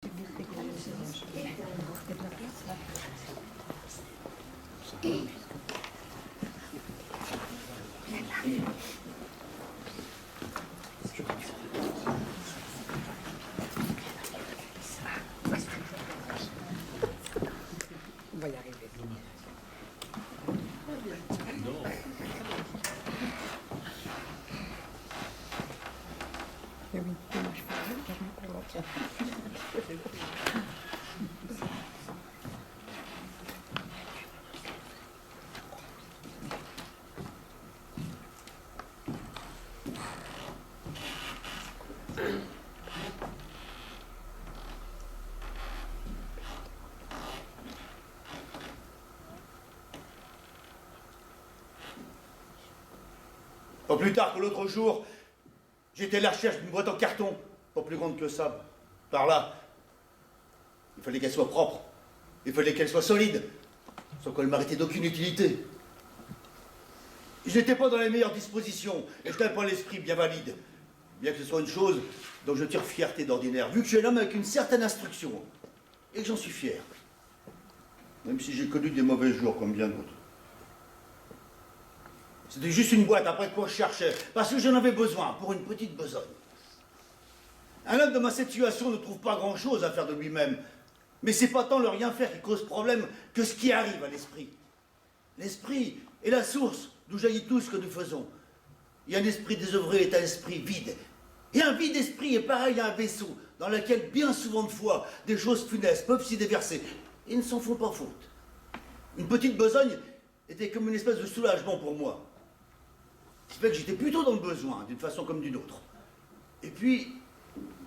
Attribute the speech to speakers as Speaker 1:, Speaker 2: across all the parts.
Speaker 1: On va y arriver. Eh oui, moi je fais carrément pour l'autre.
Speaker 2: Pas plus tard que l'autre jour, j'étais à la recherche d'une boîte en carton, pas plus grande que ça. Par là, il fallait qu'elle soit propre, il fallait qu'elle soit solide, sans qu'elle m'arrêtait d'aucune utilité. Je n'étais pas dans les meilleures dispositions, et je n'avais pas l'esprit bien valide, bien que ce soit une chose dont je tire fierté d'ordinaire, vu que je suis un homme avec une certaine instruction, et que j'en suis fier, même si j'ai connu des mauvais jours comme bien d'autres. C'était juste une boîte après quoi je cherchais, parce que j'en avais besoin pour une petite besogne. Un homme de ma situation ne trouve pas grand-chose à faire de lui-même, mais c'est pas tant le rien faire qui cause problème que ce qui arrive à l'esprit. L'esprit est la source d'où jaillit tout ce que nous faisons. Et un esprit désœuvré est un esprit vide. Et un vide esprit est pareil à un vaisseau dans lequel bien souvent de fois des choses funestes peuvent s'y déverser et ne s'en font pas faute. Une petite besogne était comme une espèce de soulagement pour moi. Ce qui fait que j'étais plutôt dans le besoin, d'une façon comme d'une autre. Et puis,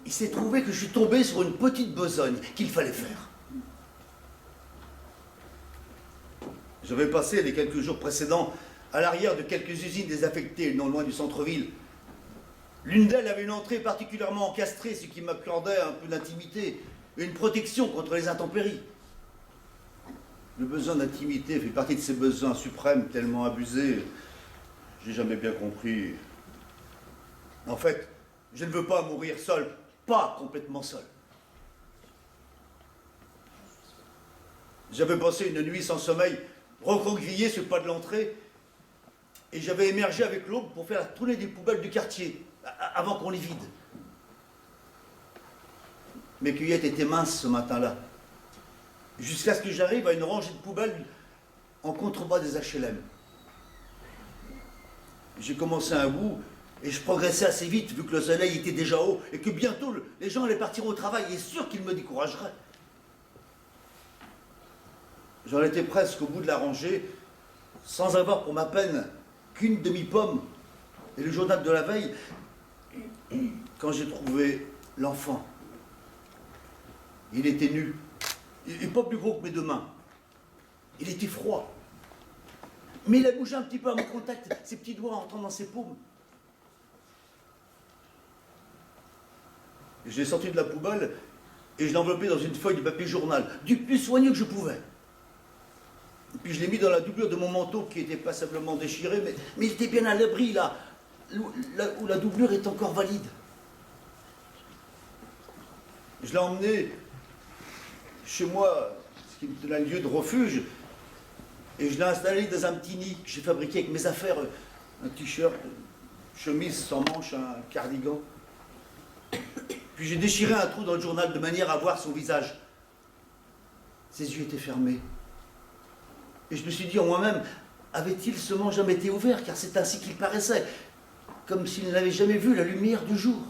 Speaker 2: il s'est trouvé que je suis tombé sur une petite besogne qu'il fallait faire. J'avais passé les quelques jours précédents à l'arrière de quelques usines désaffectées non loin du centre-ville. L'une d'elles avait une entrée particulièrement encastrée, ce qui m'accordait un peu d'intimité et une protection contre les intempéries. Le besoin d'intimité fait partie de ces besoins suprêmes tellement abusés. J'ai jamais bien compris. En fait, je ne veux pas mourir seul, pas complètement seul. J'avais passé une nuit sans sommeil, recroquevillé sur le pas de l'entrée, et j'avais émergé avec l'aube pour faire la tournée des poubelles du quartier, avant qu'on les vide. Mes cueillettes étaient minces ce matin-là, jusqu'à ce que j'arrive à une rangée de poubelles en contrebas des HLM. J'ai commencé un bout et je progressais assez vite vu que le soleil était déjà haut et que bientôt les gens allaient partir au travail et sûr qu'ils me décourageraient. J'en étais presque au bout de la rangée sans avoir pour ma peine qu'une demi-pomme et le journal de la veille quand j'ai trouvé l'enfant. Il était nu et pas plus gros que mes deux mains. Il était froid. Mais il a bougé un petit peu à mon contact, ses petits doigts entrant dans ses paumes. Je l'ai sorti de la poubelle et je l'ai enveloppé dans une feuille de papier journal, du plus soigneux que je pouvais. Et puis je l'ai mis dans la doublure de mon manteau qui était passablement déchiré, mais il était bien à l'abri, là où la doublure est encore valide. Je l'ai emmené chez moi, ce qui me donnait un lieu de refuge, et je l'ai installé dans un petit nid que j'ai fabriqué avec mes affaires, un t-shirt, une chemise sans manches, un cardigan. Puis j'ai déchiré un trou dans le journal de manière à voir son visage. Ses yeux étaient fermés. Et je me suis dit en moi-même, avait-il seulement jamais été ouvert, car c'est ainsi qu'il paraissait, comme s'il n'avait jamais vu la lumière du jour.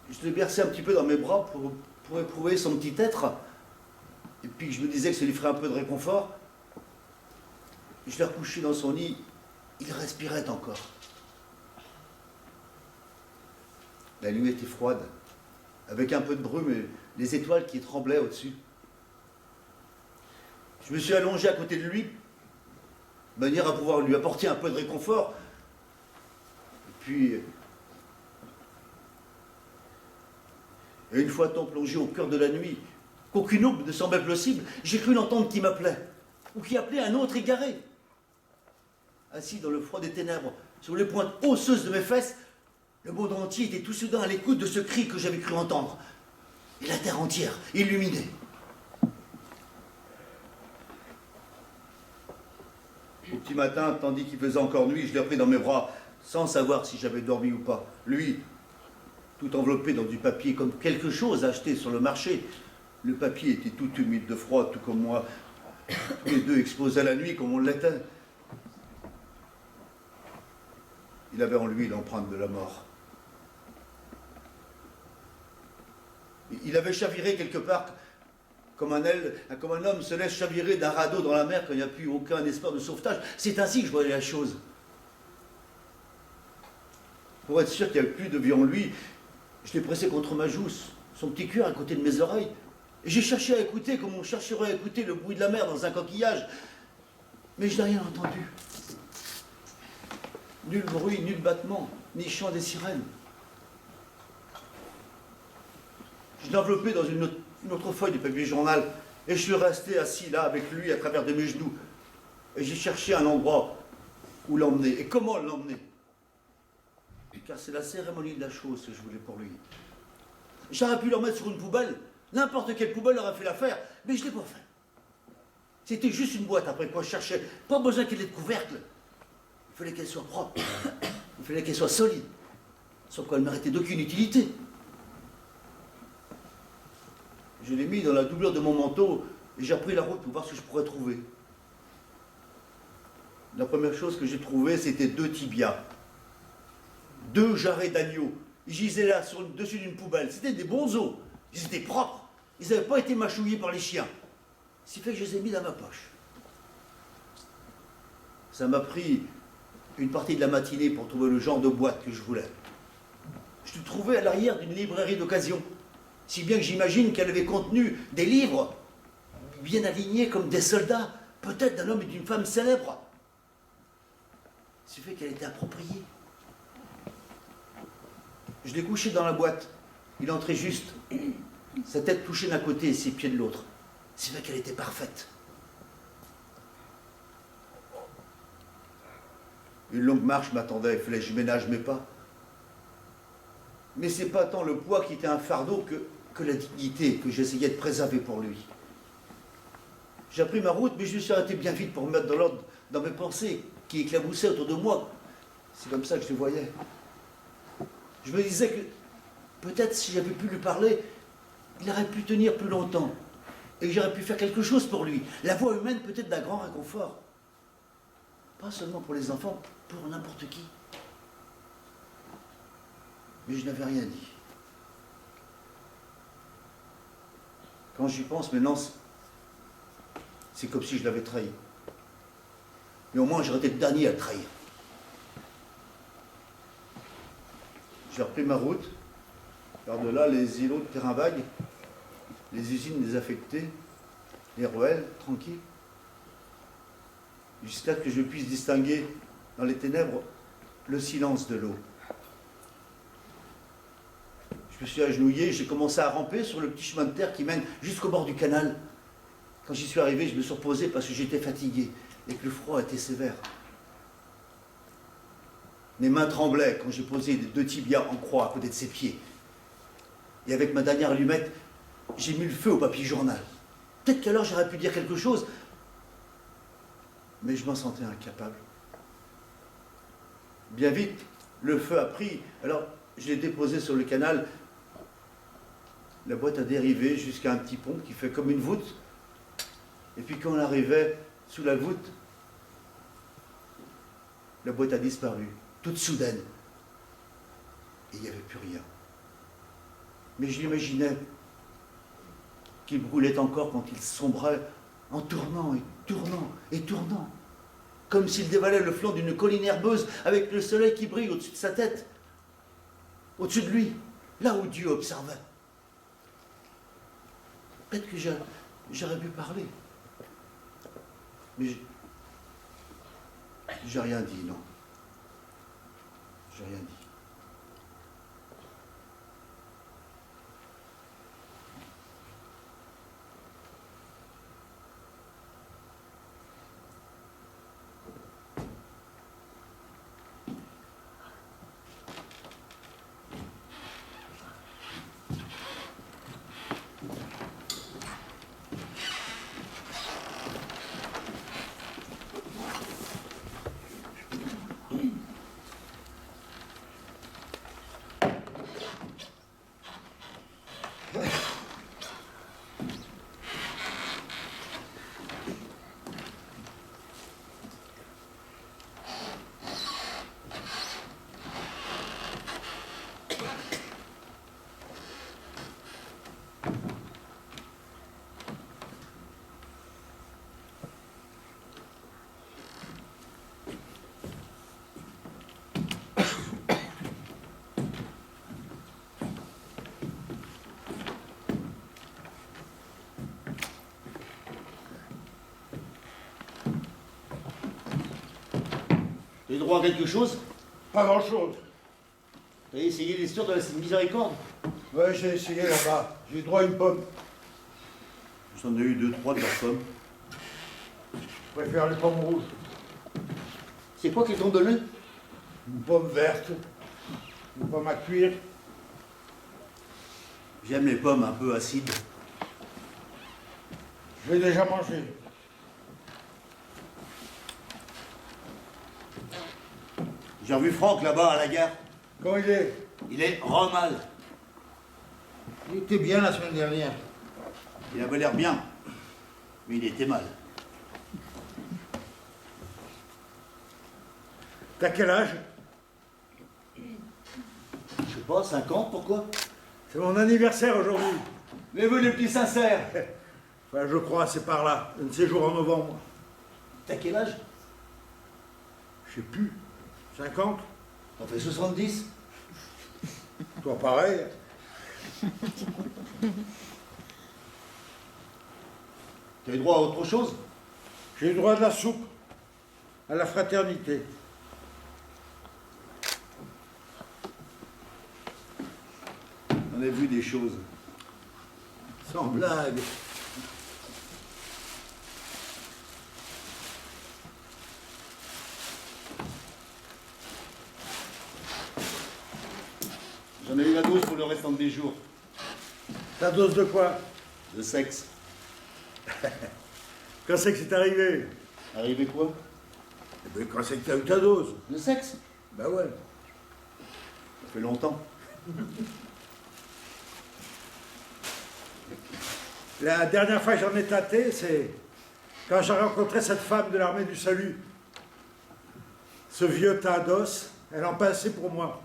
Speaker 2: Je l'ai bercé un petit peu dans mes bras pour éprouver son petit être. Et puis je me disais que ça lui ferait un peu de réconfort. Je l'ai recouché dans son lit, il respirait encore. La nuit était froide, avec un peu de brume et les étoiles qui tremblaient au-dessus. Je me suis allongé à côté de lui, de manière à pouvoir lui apporter un peu de réconfort. Et puis, une fois tant plongé au cœur de la nuit, qu'aucune aube ne semblait possible, j'ai cru l'entendre qui m'appelait, ou qui appelait un autre égaré. Assis dans le froid des ténèbres, sur les pointes osseuses de mes fesses, Le monde entier était tout soudain à l'écoute de ce cri que j'avais cru entendre. Et la terre entière, illuminée. Au petit matin, tandis qu'il faisait encore nuit, je l'ai pris dans mes bras, sans savoir si j'avais dormi ou pas. Lui, tout enveloppé dans du papier, comme quelque chose acheté sur le marché. Le papier était tout humide de froid, tout comme moi. Tous les deux exposés à la nuit, comme on l'était. Il avait en lui l'empreinte de la mort. Il avait chaviré quelque part, comme un homme se laisse chavirer d'un radeau dans la mer quand il n'y a plus aucun espoir de sauvetage. C'est ainsi que je voyais la chose. Pour être sûr qu'il n'y avait plus de vie en lui, je l'ai pressé contre ma joue, son petit cœur à côté de mes oreilles. Et j'ai cherché à écouter comme on chercherait à écouter le bruit de la mer dans un coquillage. Mais je n'ai rien entendu. Nul bruit, nul battement, ni chant des sirènes. Je l'ai enveloppé dans une autre feuille de papier journal et je suis resté assis là avec lui à travers de mes genoux. Et j'ai cherché un endroit où l'emmener et comment l'emmener. Car c'est la cérémonie de la chose que je voulais pour lui. J'aurais pu le remettre sur une poubelle, n'importe quelle poubelle aurait fait l'affaire, mais je ne l'ai pas fait. C'était juste une boîte après quoi je cherchais, pas besoin qu'elle ait de couvercle. Il fallait qu'elle soit propre, il fallait qu'elle soit solide, sans quoi elle méritait d'aucune utilité. Je l'ai mis dans la doublure de mon manteau et j'ai repris la route pour voir ce que je pourrais trouver. La première chose que j'ai trouvée, c'était 2 tibias. 2 jarrets d'agneau. Ils gisaient là, dessus d'une poubelle. C'était des bons os. Ils étaient propres. Ils n'avaient pas été mâchouillés par les chiens. Ce qui fait que je les ai mis dans ma poche. Ça m'a pris une partie de la matinée pour trouver le genre de boîte que je voulais. Je l'ai trouvée à l'arrière d'une librairie d'occasion. Si bien que j'imagine qu'elle avait contenu des livres bien alignés comme des soldats, peut-être d'un homme et d'une femme célèbres. Ce qui fait qu'elle était appropriée. Je l'ai couché dans la boîte. Il entrait juste. Sa tête touchait d'un côté et ses pieds de l'autre. Ce qui fait qu'elle était parfaite. Une longue marche m'attendait, il fallait que je ménage mes pas. Mais c'est pas tant le poids qui était un fardeau que la dignité que j'essayais de préserver pour lui. J'ai pris ma route, mais je me suis arrêté bien vite pour me mettre dans l'ordre dans mes pensées qui éclaboussaient autour de moi. C'est comme ça que je le voyais. Je me disais que peut-être si j'avais pu lui parler, il aurait pu tenir plus longtemps et que j'aurais pu faire quelque chose pour lui. La voix humaine peut être d'un grand réconfort. Pas seulement pour les enfants, pour n'importe qui. Mais je n'avais rien dit. Quand j'y pense maintenant, c'est comme si je l'avais trahi. Mais au moins, j'aurais été le dernier à le trahir. J'ai repris ma route, par-delà les îlots de terrain vague, les usines désaffectées, les ruelles tranquilles, jusqu'à ce que je puisse distinguer dans les ténèbres le silence de l'eau. Je me suis agenouillé, j'ai commencé à ramper sur le petit chemin de terre qui mène jusqu'au bord du canal. Quand j'y suis arrivé, je me suis reposé parce que j'étais fatigué et que le froid était sévère. Mes mains tremblaient quand j'ai posé les 2 tibias en croix à côté de ses pieds. Et avec ma dernière allumette, j'ai mis le feu au papier journal. Peut-être qu'alors j'aurais pu dire quelque chose, mais je m'en sentais incapable. Bien vite, le feu a pris, alors je l'ai déposé sur le canal. La boîte a dérivé jusqu'à un petit pont qui fait comme une voûte. Et puis quand on arrivait sous la voûte, la boîte a disparu, toute soudaine. Et il n'y avait plus rien. Mais je l'imaginais qu'il brûlait encore quand il sombrait en tournant et tournant et tournant. Comme s'il dévalait le flanc d'une colline herbeuse avec le soleil qui brille au-dessus de sa tête. Au-dessus de lui, là où Dieu observait. Peut-être que j'aurais pu parler. Mais j'ai rien dit, non. J'ai rien dit. J'ai droit à quelque chose?
Speaker 3: Pas grand-chose.
Speaker 2: T'as essayé l'histoire de la Sainte Miséricorde?
Speaker 3: Ouais, j'ai essayé là-bas. J'ai droit à une pomme.
Speaker 2: J'en ai eu 2, 3 de leurs pommes.
Speaker 3: Je préfère les pommes rouges.
Speaker 2: C'est quoi qu'ils t'ont donné?
Speaker 3: Une pomme verte. Une pomme à cuire.
Speaker 2: J'aime les pommes un peu acides.
Speaker 3: Je l'ai déjà mangé.
Speaker 2: J'ai revu Franck là-bas à la gare.
Speaker 3: Comment il est?
Speaker 2: Il est mal.
Speaker 3: Il était bien la semaine dernière.
Speaker 2: Il avait l'air bien, mais il était mal.
Speaker 3: T'as quel âge?
Speaker 2: Je sais pas, 50, pourquoi?
Speaker 3: C'est mon anniversaire aujourd'hui.
Speaker 2: Les vœux les plus sincères.
Speaker 3: Enfin, je crois, c'est par là. Un de ces jours en novembre.
Speaker 2: T'as quel âge?
Speaker 3: Je sais plus. 50?
Speaker 2: T'en fais 70?
Speaker 3: Toi, pareil.
Speaker 2: T'as eu droit à autre chose?
Speaker 3: J'ai eu droit à de la soupe. À la fraternité.
Speaker 2: On a vu des choses.
Speaker 3: Sans blague.
Speaker 2: J'en ai eu la dose pour le restant des jours.
Speaker 3: Ta dose de quoi?
Speaker 2: De sexe.
Speaker 3: Quand c'est que c'est arrivé?
Speaker 2: Arrivé quoi?
Speaker 3: Eh ben, quand c'est que t'as eu ta dose?
Speaker 2: De sexe?
Speaker 3: Ben ouais.
Speaker 2: Ça fait longtemps.
Speaker 3: La dernière fois que j'en ai tâté, c'est quand j'ai rencontré cette femme de l'armée du salut. Ce vieux tas d'os, elle en passait pour moi.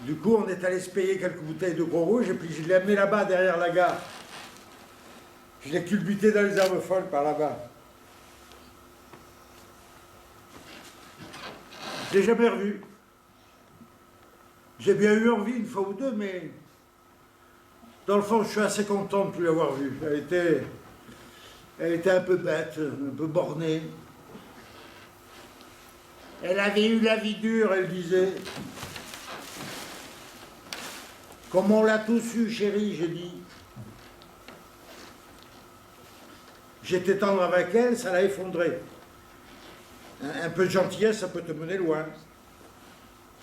Speaker 3: Du coup, on est allé se payer quelques bouteilles de gros rouge et puis je l'ai amené là-bas, derrière la gare. Je l'ai culbuté dans les herbes folles par là-bas. Je l'ai jamais revu. J'ai bien eu envie une fois ou deux, mais dans le fond, je suis assez content de ne plus l'avoir vue. Elle était un peu bête, un peu bornée. Elle avait eu la vie dure, elle disait. Comme on l'a tous eu, chérie, j'ai dit. J'étais tendre avec elle, ça l'a effondrée. Un peu de gentillesse, ça peut te mener loin.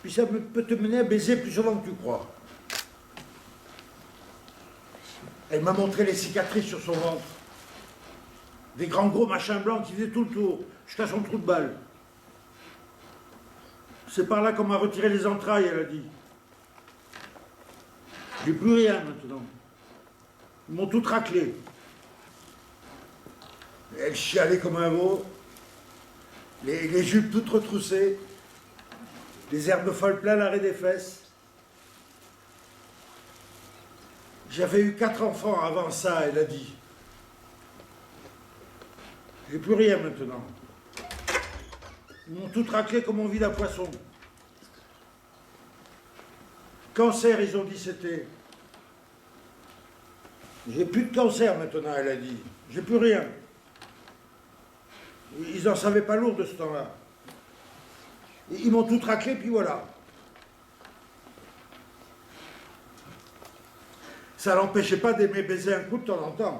Speaker 3: Puis ça peut te mener à baiser plus souvent que tu crois. Elle m'a montré les cicatrices sur son ventre. Des grands gros machins blancs qui faisaient tout le tour, jusqu'à son trou de balle. C'est par là qu'on m'a retiré les entrailles, elle a dit. J'ai plus rien maintenant. Ils m'ont tout raclé. Elle chialait comme un veau. Les jupes toutes retroussées. Les herbes folles plein l'arrêt des fesses. J'avais eu 4 enfants avant ça, elle a dit. J'ai plus rien maintenant. Ils m'ont tout raclé comme on vide un poisson. Cancer, ils ont dit c'était. J'ai plus de cancer maintenant, elle a dit. J'ai plus rien. Ils n'en savaient pas lourd de ce temps-là. Ils m'ont tout raclé, puis voilà. Ça l'empêchait pas d'aimer baiser un coup de temps en temps.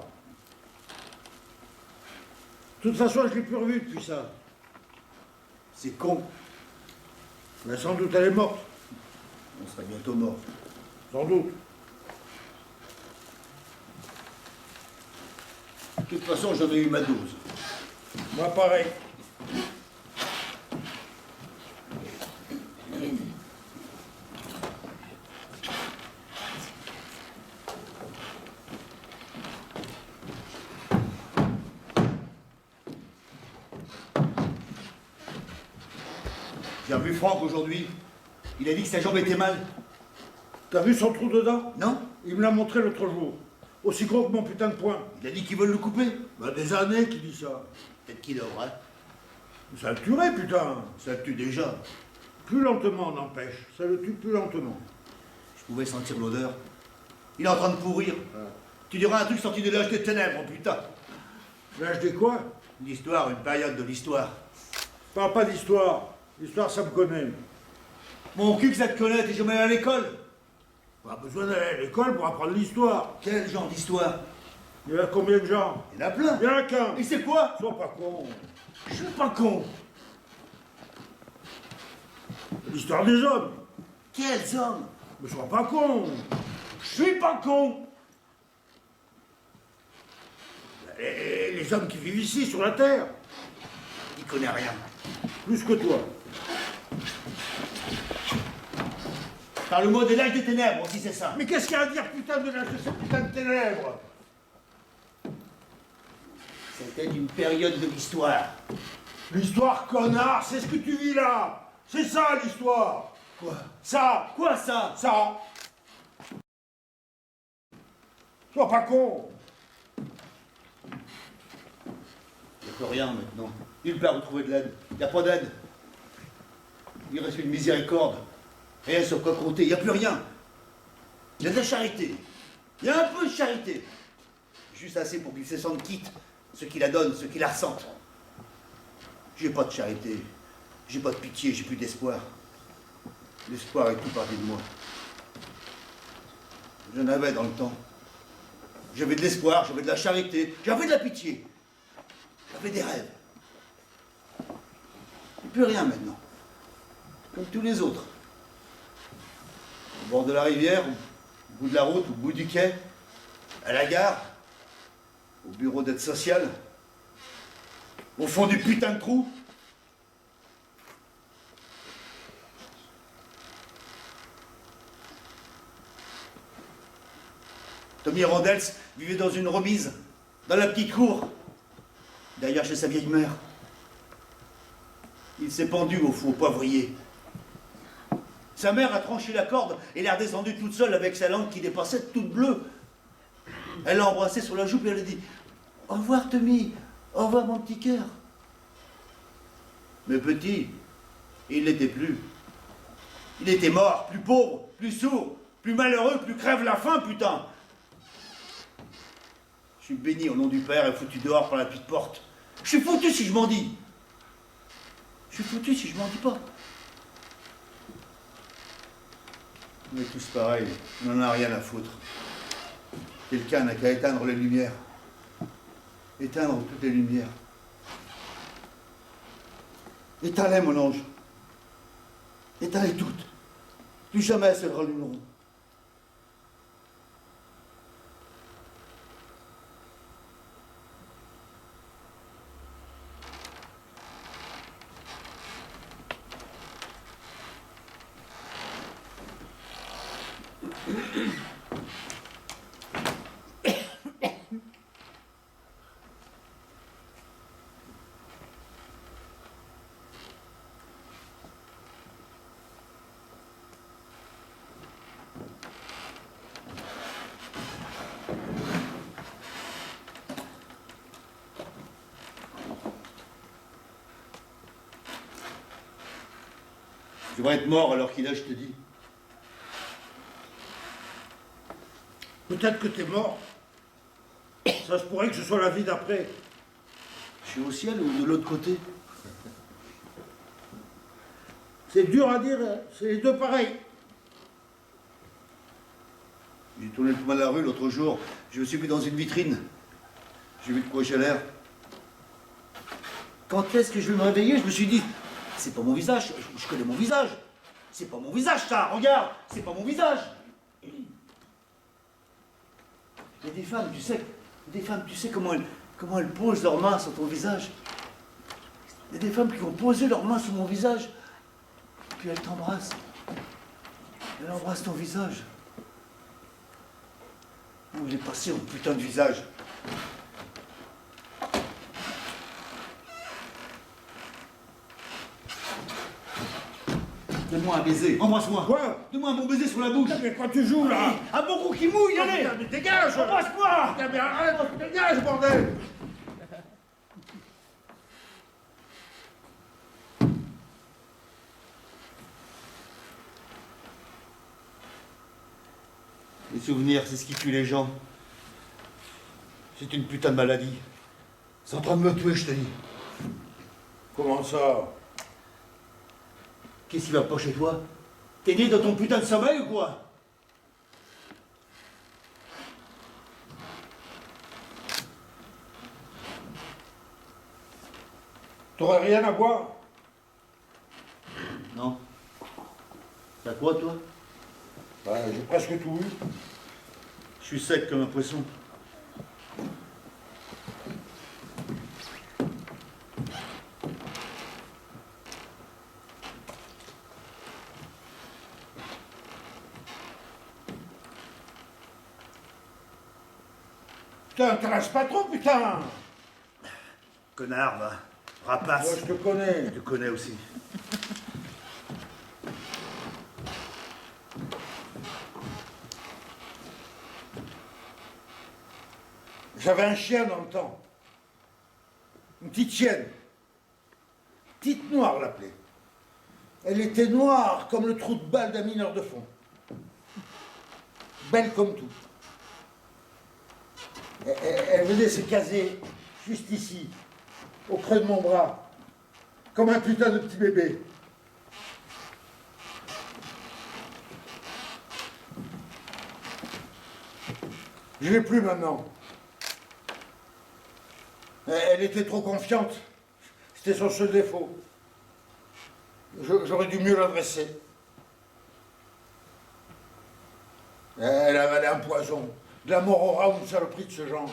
Speaker 3: De toute façon, je ne l'ai plus revue depuis ça.
Speaker 2: C'est con.
Speaker 3: Mais sans doute elle est morte.
Speaker 2: On serait bientôt mort.
Speaker 3: Sans doute.
Speaker 2: De toute façon, j'en ai eu ma dose.
Speaker 3: Moi, pareil.
Speaker 2: J'ai revu Franck aujourd'hui. Il a dit que sa jambe était mal.
Speaker 3: T'as vu son trou dedans?
Speaker 2: Non?
Speaker 3: Il me l'a montré l'autre jour. Aussi gros que mon putain de poing.
Speaker 2: Il a dit qu'ils veulent le couper.
Speaker 3: Bah, des années qu'il dit ça.
Speaker 2: Peut-être qu'il devrait.
Speaker 3: Ça le tuerait, putain.
Speaker 2: Ça le tue déjà.
Speaker 3: Plus lentement, n'empêche. Ça le tue plus lentement.
Speaker 2: Je pouvais sentir l'odeur. Il est en train de pourrir. Tu diras un truc sorti de l'âge des ténèbres, putain.
Speaker 3: L'âge des quoi?
Speaker 2: L'histoire, une période de l'histoire.
Speaker 3: Parle pas d'histoire. L'histoire, ça me connaît.
Speaker 2: Mon cul que ça te connaît, t'es jamais allé à l'école.
Speaker 3: Pas besoin d'aller à l'école pour apprendre l'histoire.
Speaker 2: Quel genre d'histoire?
Speaker 3: Il y a combien de gens?
Speaker 2: Il y en a plein.
Speaker 3: Il y en a qu'un.
Speaker 2: Et c'est quoi?
Speaker 3: Sois pas con.
Speaker 2: Je suis pas con.
Speaker 3: L'histoire des hommes.
Speaker 2: Quels hommes?
Speaker 3: Mais sois pas con.
Speaker 2: Je suis pas con.
Speaker 3: Les hommes qui vivent ici, sur la Terre.
Speaker 2: Il connaît rien.
Speaker 3: Plus que toi.
Speaker 2: Par le mot de l'âge des ténèbres, si c'est ça.
Speaker 3: Mais qu'est-ce qu'il y a à dire, putain, de ces putains de ténèbres?
Speaker 2: C'était une période de l'histoire.
Speaker 3: L'histoire, connard, c'est ce que tu vis là. C'est ça, l'histoire.
Speaker 2: Quoi?
Speaker 3: Ça.
Speaker 2: Quoi ça?
Speaker 3: Ça. Sois pas con.
Speaker 2: Il n'y a plus rien maintenant. Nulle part où trouver de l'aide. Il n'y a pas d'aide. Il reste une miséricorde. Rien sur quoi compter. Il n'y a plus rien. Il y a de la charité. Il y a un peu de charité. Juste assez pour qu'ils se sentent quittes. Ceux qui la donnent, ceux qui la ressentent. J'ai pas de charité. J'ai pas de pitié. J'ai plus d'espoir. L'espoir est tout parti de moi. J'en avais dans le temps. J'avais de l'espoir, j'avais de la charité, j'avais de la pitié. J'avais des rêves. Et plus rien maintenant. Comme tous les autres. Au bord de la rivière, au bout de la route, au bout du quai, à la gare, au bureau d'aide sociale, au fond du putain de trou. Tommy Randels vivait dans une remise, dans la petite cour, derrière chez sa vieille mère. Il s'est pendu au faux poivrier. Sa mère a tranché la corde et l'a redescendue toute seule avec sa langue qui dépassait toute bleue. Elle l'a embrassé sur la joue et elle a dit « Au revoir Tommy, au revoir mon petit cœur ». Mais petit, il n'était plus. Il était mort, plus pauvre, plus sourd, plus malheureux, plus crève la faim, putain. Je suis béni au nom du Père et foutu dehors par la petite porte. Je suis foutu si je m'en dis. Je suis foutu si je m'en dis pas. On est tous pareils, on n'en a rien à foutre. Quelqu'un n'a qu'à éteindre les lumières. Éteindre toutes les lumières. Éteins-les, mon ange. Éteins-les toutes. Plus jamais elles se rallumeront. Tu vas être mort alors qu'il est, je te dis.
Speaker 3: Peut-être que t'es mort. Ça se pourrait que ce soit la vie d'après.
Speaker 2: Je suis au ciel ou de l'autre côté?
Speaker 3: C'est dur à dire, hein. C'est les deux pareils.
Speaker 2: J'ai tourné le coin de la rue l'autre jour. Je me suis vu dans une vitrine. J'ai vu de quoi j'ai l'air. Quand est-ce que je vais me réveiller? Je me suis dit, c'est pas mon visage. Je connais mon visage. C'est pas mon visage, ça. Regarde, c'est pas mon visage. Il y a des femmes, tu sais comment elles posent leurs mains sur ton visage. Il y a des femmes qui ont posé leurs mains sur mon visage. Puis elles t'embrassent. Elles embrassent ton visage. Où il est passé, mon putain de visage? Donne-moi un baiser, embrasse-moi.
Speaker 3: Quoi?
Speaker 2: Donne-moi un bon baiser sur la bouche.
Speaker 3: Mais quoi tu joues là?
Speaker 2: Un bon coup qui mouille, allez.
Speaker 3: Mais dégage!
Speaker 2: Embrasse-moi.
Speaker 3: Mais arrête, dégage, bordel!
Speaker 2: Les souvenirs, c'est ce qui tue les gens. C'est une putain de maladie. C'est en train de me tuer, je te dis.
Speaker 3: Comment ça?
Speaker 2: Qu'est-ce qui va pas chez toi? T'es né dans ton putain de sommeil ou quoi?
Speaker 3: T'aurais rien à boire?
Speaker 2: Non. T'as quoi, toi?
Speaker 3: Bah, j'ai presque tout eu.
Speaker 2: Je suis sec comme un poisson.
Speaker 3: Putain, t'arraches pas trop, putain!
Speaker 2: Connard, va. Rapace.
Speaker 3: Moi, je te connais.
Speaker 2: Je te connais aussi.
Speaker 3: J'avais un chien dans le temps. Une petite chienne. Petite noire, l'appelait. Elle était noire comme le trou de balle d'un mineur de fond. Belle comme tout. Elle venait se caser juste ici, au creux de mon bras, comme un putain de petit bébé. Je l'ai plus maintenant. Elle était trop confiante. C'était son seul défaut. J'aurais dû mieux l'adresser. Elle avalait un poison. De la mort au rat ou une saloperie de ce genre.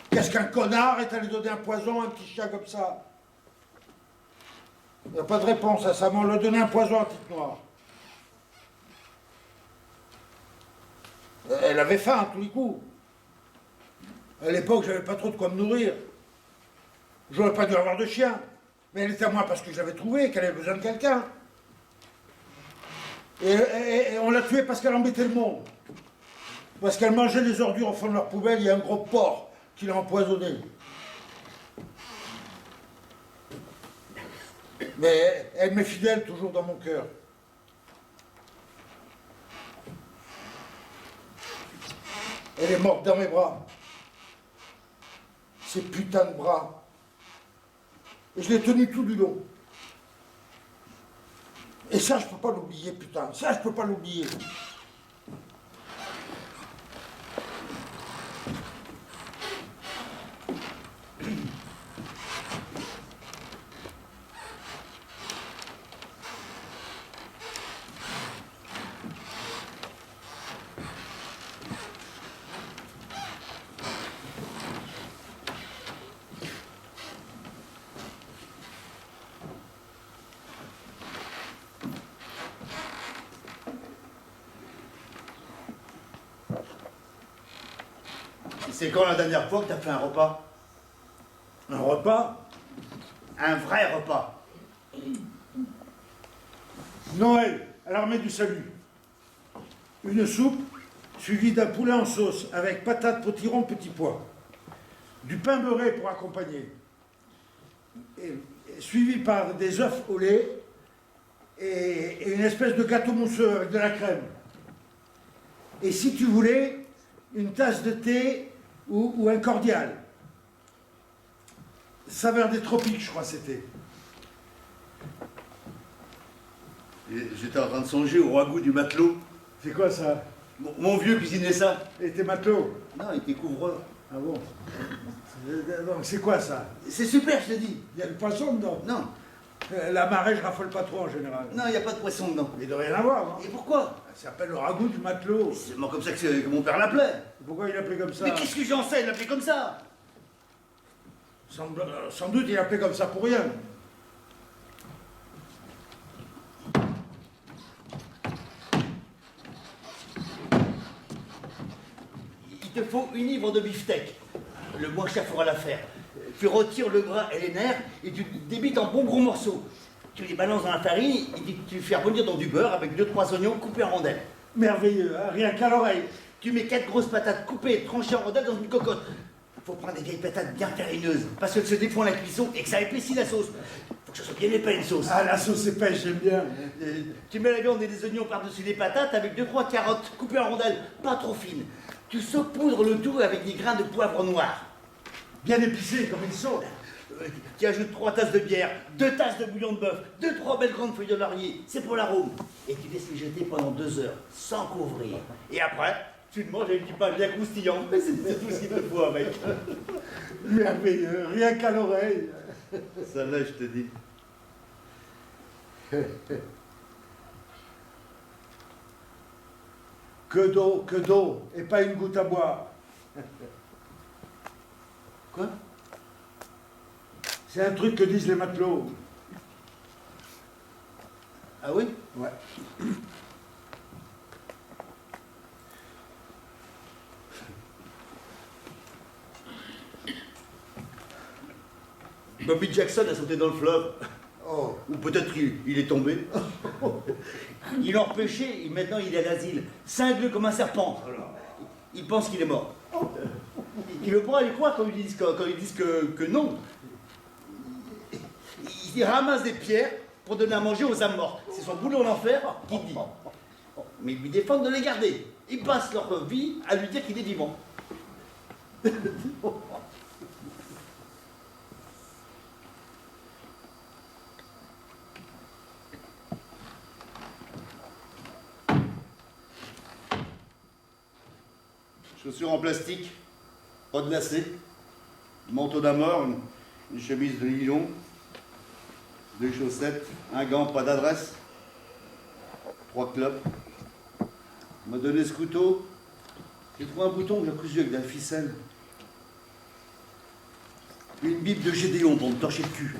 Speaker 3: Qu'est-ce qu'un connard est allé donner un poison à un petit chien comme ça? Il n'y a pas de réponse à ça, mais on lui a donné un poison à la petite noire. Elle avait faim à tous les coups. À l'époque, j'avais pas trop de quoi me nourrir. J'aurais pas dû avoir de chien. Mais elle était à moi parce que je l'avais trouvée, qu'elle avait besoin de quelqu'un. Et on l'a tuée parce qu'elle embêtait le monde. Parce qu'elle mangeait les ordures au fond de leur poubelle, il y a un gros porc qui l'a empoisonné. Mais elle m'est fidèle toujours dans mon cœur. Elle est morte dans mes bras. Ces putains de bras. Et je l'ai tenue tout du long. Et ça, je peux pas l'oublier, putain. Ça, je peux pas l'oublier.
Speaker 2: C'est quand la dernière fois que t'as fait un repas?
Speaker 3: Un repas?
Speaker 2: Un vrai repas.
Speaker 3: Noël, à l'armée du salut. Une soupe suivie d'un poulet en sauce avec patates, potirons, petits pois. Du pain beurré pour accompagner. Et suivi par des œufs au lait et une espèce de gâteau mousseux avec de la crème. Et si tu voulais, une tasse de thé ou un cordial. Saveur des tropiques, je crois, c'était.
Speaker 2: J'étais en train de songer au ragoût du matelot.
Speaker 3: C'est quoi ça?
Speaker 2: Mon vieux cuisinait ça.
Speaker 3: Et tes matelots?
Speaker 2: Non, il était couvreur.
Speaker 3: Ah bon? Donc c'est quoi ça?
Speaker 2: C'est super, je te dis.
Speaker 3: Il y a le poisson dedans?
Speaker 2: Non,
Speaker 3: La marée, je raffole pas trop en général.
Speaker 2: non, il n'y a pas de poisson dedans.
Speaker 3: Il doit rien avoir, non?
Speaker 2: Et pourquoi?
Speaker 3: Ça s'appelle le ragoût du matelot.
Speaker 2: C'est seulement comme ça que mon père l'appelait.
Speaker 3: Pourquoi il l'appelait comme ça?
Speaker 2: Mais qu'est-ce que j'en sais, il l'appelait comme ça?
Speaker 3: Sans doute il l'appelait comme ça pour rien.
Speaker 2: Il te faut une livre de beefsteak. Le moins cher fera l'affaire. Tu retires le gras et les nerfs et tu débites en bons gros morceaux. Tu les balances dans la farine et tu fais rebondir dans du beurre avec 2-3 oignons coupés en rondelles.
Speaker 3: Merveilleux, hein, rien qu'à l'oreille.
Speaker 2: Tu mets 4 grosses patates coupées et tranchées en rondelles dans une cocotte. Faut prendre des vieilles patates bien farineuses parce qu'elles se défont à la cuisson et que ça épaissit la sauce. Faut que ça soit bien épais une sauce.
Speaker 3: Ah, la sauce épaisse, j'aime bien.
Speaker 2: Tu mets la viande et des oignons par-dessus les patates avec 2-3 carottes coupées en rondelles, pas trop fines. Tu saupoudres le tout avec des grains de poivre noir.
Speaker 3: Bien épicé, comme une sauce.
Speaker 2: qui ajoute 3 tasses de bière, 2 tasses de bouillon de bœuf, 2-3 belles grandes feuilles de laurier, c'est pour l'arôme. Et tu laisses les jeter pendant 2 heures, sans couvrir. Et après, tu te manges avec du pain bien croustillant. Mais c'est tout ce qu'il te faut, mec.
Speaker 3: Merveilleux, rien qu'à l'oreille.
Speaker 2: Ça là, je te dis.
Speaker 3: Que d'eau, et pas une goutte à boire.
Speaker 2: Quoi?
Speaker 3: C'est un truc que disent les matelots.
Speaker 2: Ah oui?
Speaker 3: Ouais.
Speaker 2: Bobby Jackson a sauté dans le fleuve.
Speaker 3: Oh.
Speaker 2: Ou peut-être il est tombé. Ils l'ont repêché et maintenant il est à l'asile. Cingleux comme un serpent. Il pense qu'il est mort. Il veut pas aller croire quand ils disent que non. Il ramasse des pierres pour donner à manger aux âmes mortes. C'est son boulot en enfer qui dit. Mais ils lui défendent de les garder. Ils passent leur vie à lui dire qu'il est vivant. Chaussures en plastique, pas de lacets, manteau d'amour, une chemise de nylon, 2 chaussettes, un gant, pas d'adresse, 3 clopes. On m'a donné ce couteau, j'ai trouvé un bouton que j'ai cousu avec de la ficelle. Une bible de Gédéon pour me torcher le cul.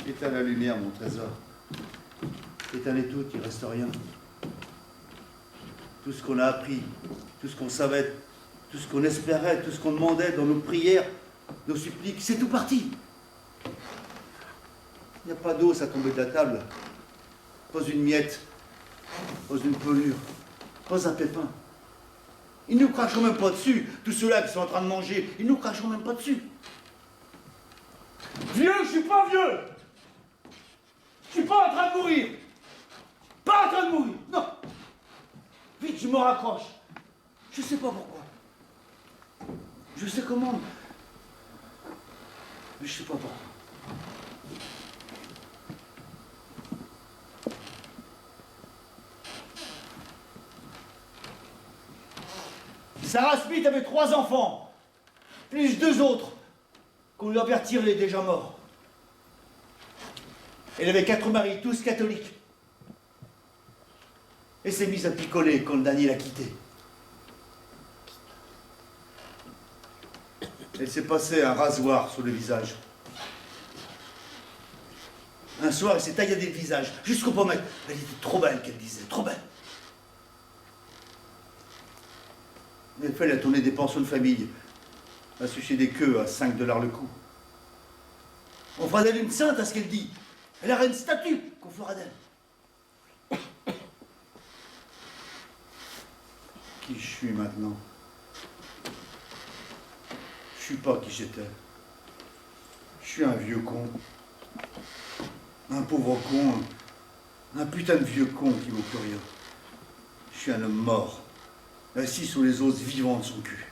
Speaker 2: Éteins la lumière, mon trésor. Éteins-les toutes, il reste rien. Tout ce qu'on a appris, tout ce qu'on savait, tout ce qu'on espérait, tout ce qu'on demandait dans nos prières, nos suppliques, c'est tout parti. Il n'y a pas d'os à tomber de la table. Pas une miette, pas une pelure, pas un pépin. Ils nous cracheront même pas dessus, tous ceux-là qui sont en train de manger, ils nous cracheront même pas dessus. Vieux, je suis pas vieux. Je suis pas en train de mourir. Pas en train de mourir, non. Vite, je me raccroche. Je sais pas pourquoi. Je sais comment. Mais je sais pas pourquoi. Sarah Smith avait 3 enfants, plus 2 autres, qu'on lui avait retirés déjà morts. Elle avait 4 maris, tous catholiques. Et s'est mise à picoler quand le dernier l'a quitté. Elle s'est passée un rasoir sur le visage. Un soir, elle s'est tailladé le visage, jusqu'au pommette. Elle était trop belle, qu'elle disait, trop belle. Elle fait, elle a tourné des pensions de famille, a sucer des queues à 5 $ le coup. On fera d'elle une sainte, à ce qu'elle dit. Elle aurait une statue qu'on fera d'elle. Qui je suis maintenant? Je suis pas qui j'étais. Je suis un vieux con. Un pauvre con. Un putain de vieux con qui vaut plus rien. Je suis un homme mort, assis sous les os vivants de son cul.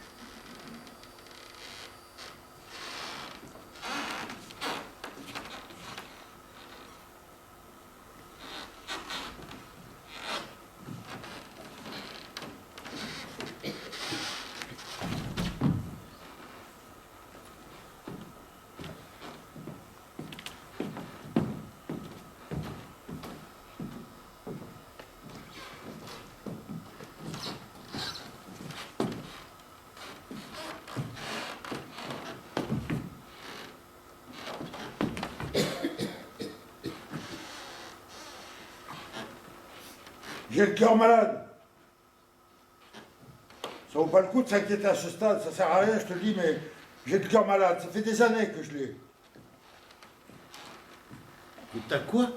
Speaker 3: J'ai le cœur malade. Ça vaut pas le coup de s'inquiéter à ce stade, ça sert à rien, je te le dis, mais j'ai le cœur malade. Ça fait des années que je l'ai.
Speaker 2: Et t'as quoi?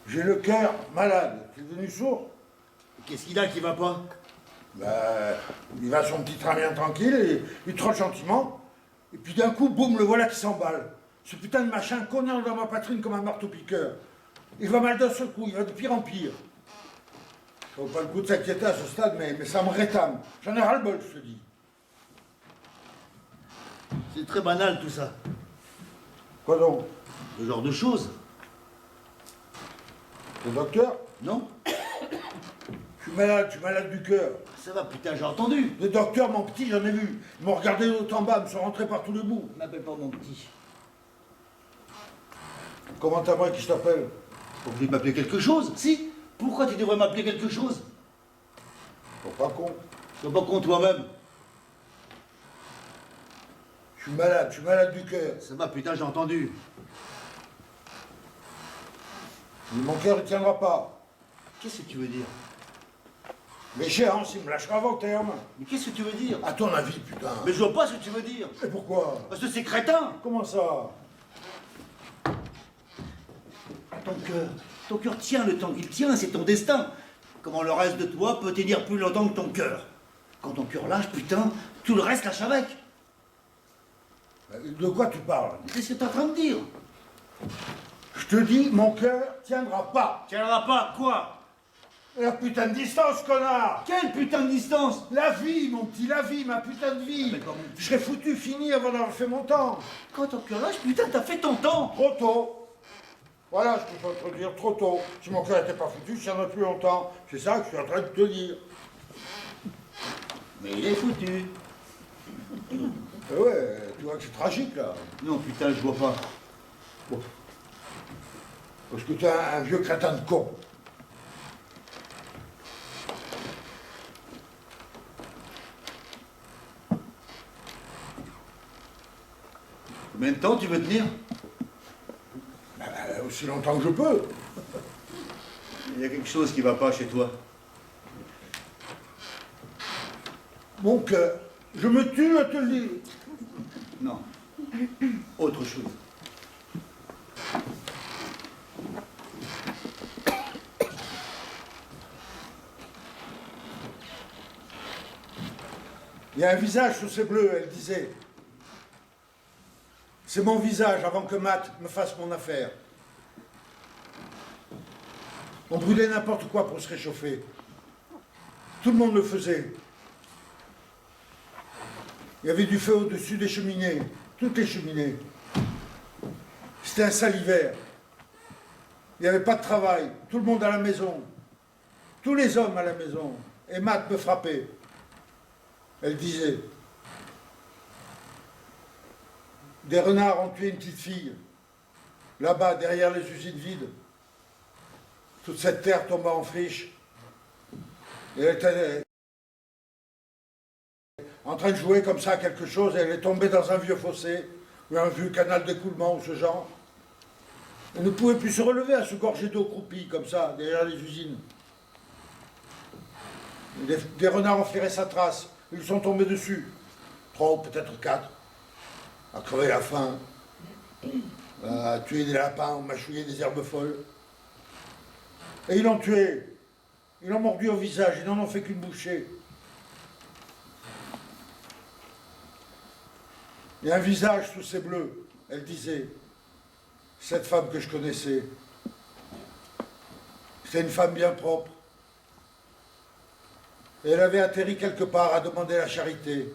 Speaker 3: J'ai le cœur malade. T'es devenu sourd?
Speaker 2: Qu'est-ce qu'il a qui va pas?
Speaker 3: Ben, il va à son petit train bien tranquille, et il trotte gentiment, et puis d'un coup, boum, le voilà qui s'emballe. Ce putain de machin cognant dans ma poitrine comme un marteau-piqueur. Il va mal d'un seul coup, il va de pire en pire. Ça vaut pas le coup de s'inquiéter à ce stade, mais ça me rétame. J'en ai ras-le-bol, je te dis.
Speaker 2: C'est très banal tout ça.
Speaker 3: Quoi donc?
Speaker 2: Ce genre de choses.
Speaker 3: Le docteur?
Speaker 2: Non?
Speaker 3: Je suis malade du cœur.
Speaker 2: Ça va, putain, j'ai entendu.
Speaker 3: Le docteur, mon petit, j'en ai vu. Ils m'ont regardé de haut en bas, ils me sont rentrés par tous les bouts.
Speaker 2: M'appelle pas mon petit.
Speaker 3: Comment t'aimerais que je t'appelle?
Speaker 2: Vous voulez m'appeler quelque chose? Si. Pourquoi tu devrais m'appeler quelque chose?
Speaker 3: Faut pas con.
Speaker 2: Sois pas con toi-même.
Speaker 3: Je suis malade du cœur.
Speaker 2: Ça va, putain, j'ai entendu.
Speaker 3: Mais mon cœur, il tiendra pas.
Speaker 2: Qu'est-ce que tu veux dire?
Speaker 3: L'échéance, il me lâchera avant terme.
Speaker 2: Mais qu'est-ce que tu veux dire?
Speaker 3: À ton avis, putain.
Speaker 2: Mais je vois pas ce que tu veux dire.
Speaker 3: Et pourquoi?
Speaker 2: Parce que c'est crétin.
Speaker 3: Comment ça?
Speaker 2: Ton cœur tient le temps qu'il tient, c'est ton destin. Comment le reste de toi peut tenir plus longtemps que ton cœur? Quand ton cœur lâche, putain, tout le reste lâche avec.
Speaker 3: De quoi tu parles?
Speaker 2: Qu'est-ce que t'es en train de dire?
Speaker 3: Je te dis, mon cœur tiendra pas.
Speaker 2: Tiendra pas, quoi?
Speaker 3: La putain de distance, connard!
Speaker 2: Quelle putain de distance?
Speaker 3: La vie, mon petit, la vie, ma putain de vie!
Speaker 2: Mais comment?
Speaker 3: Je serais foutu, fini avant d'avoir fait mon temps.
Speaker 2: Quand ton cœur lâche, putain, t'as fait ton temps.
Speaker 3: Trop tôt. Voilà ce que je peux te dire, trop tôt. Si mon cœur n'était pas foutu, je tiendrais plus longtemps. C'est ça que je suis en train de te dire.
Speaker 2: Mais il est foutu.
Speaker 3: Ouais, tu vois que c'est tragique, là.
Speaker 2: Non, putain, je vois pas.
Speaker 3: Bon. Parce que tu es un vieux crétin de con.
Speaker 2: Combien de temps tu veux tenir?
Speaker 3: Aussi longtemps que je peux.
Speaker 2: Il y a quelque chose qui va pas chez toi.
Speaker 3: Mon cœur, je me tue à te le dire.
Speaker 2: Non. Autre chose.
Speaker 3: Il y a un visage sous ces bleus, elle disait. C'est mon visage avant que Matt me fasse mon affaire. On brûlait n'importe quoi pour se réchauffer. Tout le monde le faisait. Il y avait du feu au-dessus des cheminées, toutes les cheminées. C'était un sale hiver. Il n'y avait pas de travail, tout le monde à la maison. Tous les hommes à la maison. Et Matt me frappait. Elle disait, des renards ont tué une petite fille, là-bas, derrière les usines vides. Toute cette terre tomba en friche. Et elle était en train de jouer comme ça à quelque chose, et elle est tombée dans un vieux fossé, ou un vieux canal d'écoulement, ou ce genre. Elle ne pouvait plus se relever à se gorger d'eau croupie, comme ça, derrière les usines. Et des renards ont flairé sa trace. Ils sont tombés dessus. 3 ou peut-être 4. À crever la faim. À tuer des lapins, mâchouiller des herbes folles. Et ils l'ont tué. Ils l'ont mordu au visage. Ils n'en ont fait qu'une bouchée. Il y a un visage sous ces bleus. Elle disait. Cette femme que je connaissais. C'était une femme bien propre. Et elle avait atterri quelque part à demander la charité,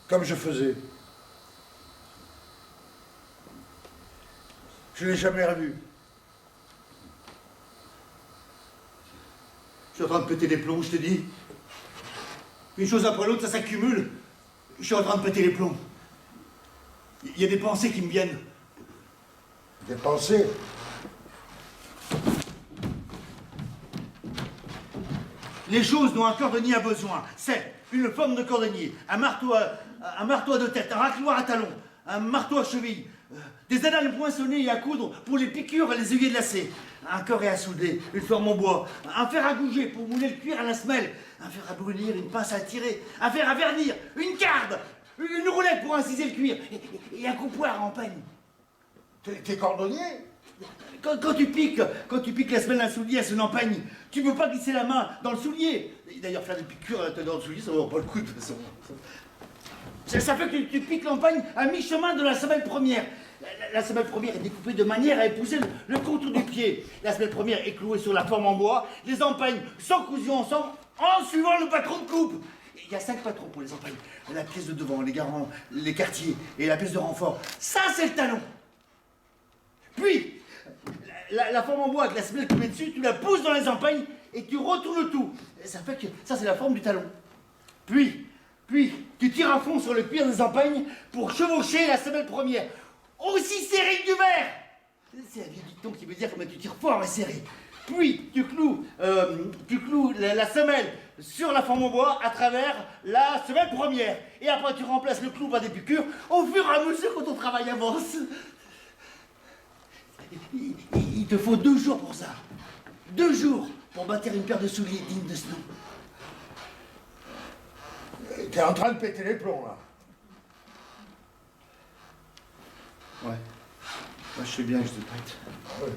Speaker 3: comme je faisais. Je ne l'ai jamais revue.
Speaker 2: Je suis en train de péter les plombs, je te dis. Une chose après l'autre, ça s'accumule. Je suis en train de péter les plombs. Il y a des pensées qui me viennent.
Speaker 3: Des pensées?
Speaker 2: Les choses dont un cordonnier a besoin, c'est une forme de cordonnier, un marteau à deux têtes, un racloir à talons, un marteau à cheville, des adanes poinçonnées et à coudre pour les piqûres et les œillets de lacets, un corps à souder, une forme en bois, un fer à gouger pour mouler le cuir à la semelle, un fer à brunir, une pince à tirer, un fer à vernir, une carde, une roulette pour inciser le cuir et un coupoir en peigne.
Speaker 3: T'es cordonnier?
Speaker 2: Quand tu piques la semelle d'un soulier à son empeigne, tu peux pas glisser la main dans le soulier. D'ailleurs, faire des piqûres dans le soulier, ça vaut pas le coup de toute façon. Ça fait que tu piques l'empeigne à mi-chemin de la semelle première. La semelle première est découpée de manière à épouser le contour du pied. La semelle première est clouée sur la forme en bois. Les empeignes sont cousues ensemble en suivant le patron de coupe. Il y a 5 patrons pour les empailles. La pièce de devant, les garants, les quartiers et la pièce de renfort. Ça, c'est le talon. Puis, la forme en bois avec la semelle qui met dessus, tu la pousses dans les empailles et tu retournes tout. Ça fait que ça, c'est la forme du talon. Puis, tu tires à fond sur le cuir des empailles pour chevaucher la semelle première. Aussi serrée que du verre. C'est un vieux dicton qui veut dire que tu tires fort et serré. Puis, tu cloues la semelle sur la forme en bois à travers la semelle première. Et après, tu remplaces le clou par des piqûres au fur et à mesure que ton travail avance. Il te faut 2 jours pour ça. 2 jours pour bâtir une paire de souliers digne de ce nom.
Speaker 3: T'es en train de péter les plombs, là.
Speaker 2: Ouais. Moi, je sais bien que je te pète.
Speaker 3: Ouais.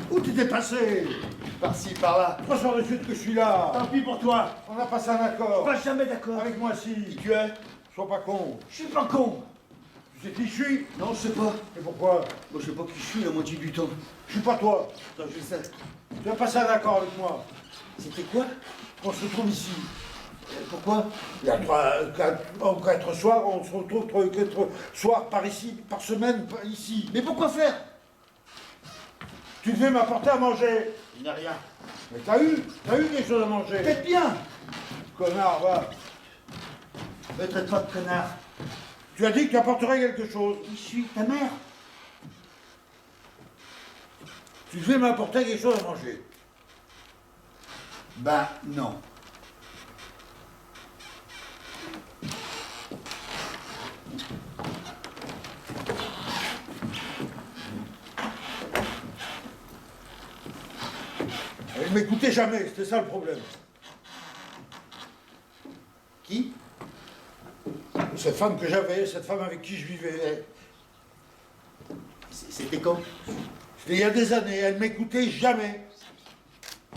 Speaker 3: Où t'étais passé?
Speaker 2: Par-ci, par-là.
Speaker 3: 3 soirs de suite que je suis là.
Speaker 2: Tant pis pour toi.
Speaker 3: On a passé un accord.
Speaker 2: Pas jamais d'accord.
Speaker 3: Avec moi, si.
Speaker 2: Qui tu es?
Speaker 3: Sois pas con.
Speaker 2: Je suis pas con.
Speaker 3: Tu sais qui je suis?
Speaker 2: Non, je sais pas.
Speaker 3: Et pourquoi?
Speaker 2: Moi, je sais pas qui je suis la moitié du temps.
Speaker 3: Je suis pas toi.
Speaker 2: Attends, je sais.
Speaker 3: Tu as passé un accord avec moi.
Speaker 2: C'était quoi?
Speaker 3: On se retrouve ici.
Speaker 2: Pourquoi?
Speaker 3: Il y a 3 ou 4 soirs, on se retrouve 3 ou 4 soirs par ici, par semaine, par ici.
Speaker 2: Mais pourquoi faire?
Speaker 3: Tu devais m'apporter à manger.
Speaker 2: Il n'y a rien.
Speaker 3: Mais t'as eu quelque chose à manger.
Speaker 2: Faites bien.
Speaker 3: Connard, va.
Speaker 2: Me traite pas de connard.
Speaker 3: Tu as dit que tu apporterais quelque chose.
Speaker 2: Qui je suis? Ta mère?
Speaker 3: Tu devais m'apporter quelque chose à manger.
Speaker 2: Ben, non.
Speaker 3: Elle m'écoutait jamais, c'était ça le problème.
Speaker 2: Qui?
Speaker 3: Cette femme que j'avais, cette femme avec qui je vivais.
Speaker 2: C'était quand?
Speaker 3: C'était il y a des années, elle m'écoutait jamais.